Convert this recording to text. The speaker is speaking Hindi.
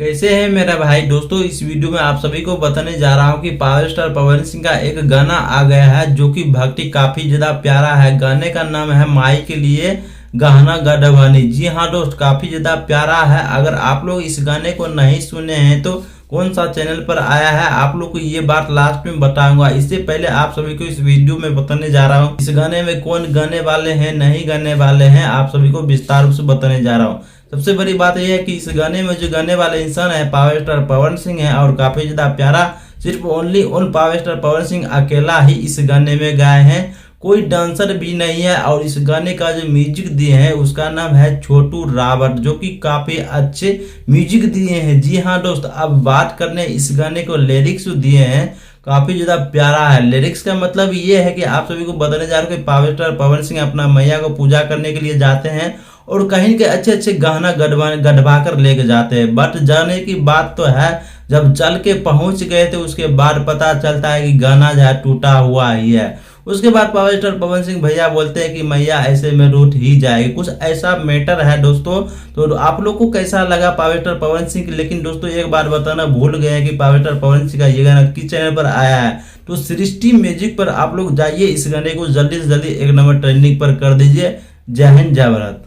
कैसे हैं मेरा भाई दोस्तों। इस वीडियो में आप सभी को बताने जा रहा हूं कि पावर स्टार पवन सिंह का एक गाना आ गया है जो कि भक्ति काफी ज्यादा प्यारा है। गाने का नाम है माई के लिए गहना गढ़वानी। जी हाँ दोस्त, काफी ज्यादा प्यारा है। अगर आप लोग इस गाने को नहीं सुने हैं तो कौन सा चैनल पर आया है आप लोग को ये बात लास्ट में बताऊंगा। इससे पहले आप सभी को इस वीडियो में बताने जा रहा हूँ इस गाने में कौन गाने वाले हैं नहीं गाने वाले हैं, आप सभी को विस्तार रूप से बताने जा रहा हूँ। सबसे बड़ी बात यह है कि इस गाने में जो गाने वाले इंसान है पावर स्टार पवन सिंह है और काफी ज्यादा प्यारा सिर्फ only own power star Pawan Singh अकेला ही इस गाने में गाए हैं, कोई डांसर भी नहीं है। और इस गाने का जो म्यूजिक दिए हैं उसका नाम है छोटू रावत, जो कि काफी अच्छे म्यूजिक दिए हैं। जी हाँ दोस्त, अब बात करने इस गाने को लिरिक्स दिए हैं, काफी ज्यादा प्यारा है। लिरिक्स का मतलब ये है कि आप सभी को बताने जा रहे हो कि पावर स्टार पवन सिंह अपना मैया को पूजा करने के लिए जाते हैं और कहीं के अच्छे अच्छे गहना गढ़वा कर लेके जाते हैं। बट जाने की बात तो है, जब चल के पहुंच गए थे उसके बाद पता चलता है कि गाना जो है टूटा हुआ ही है। उसके बाद पावर स्टार पवन सिंह भैया बोलते हैं कि मैया ऐसे में रूठ ही जाएगी, कुछ ऐसा मैटर है दोस्तों। तो आप लोग को कैसा लगा पावर स्टार पवन सिंह। लेकिन दोस्तों एक बात बताना भूल गए हैं कि पावर स्टार पवन सिंह का ये गाना किस चैनल पर आया है। तो सृष्टि म्यूजिक पर आप लोग जाइए, इस गाने को जल्दी से जल्दी 1 नंबर ट्रेंडिंग पर कर दीजिए। जय हिंद जय भारत।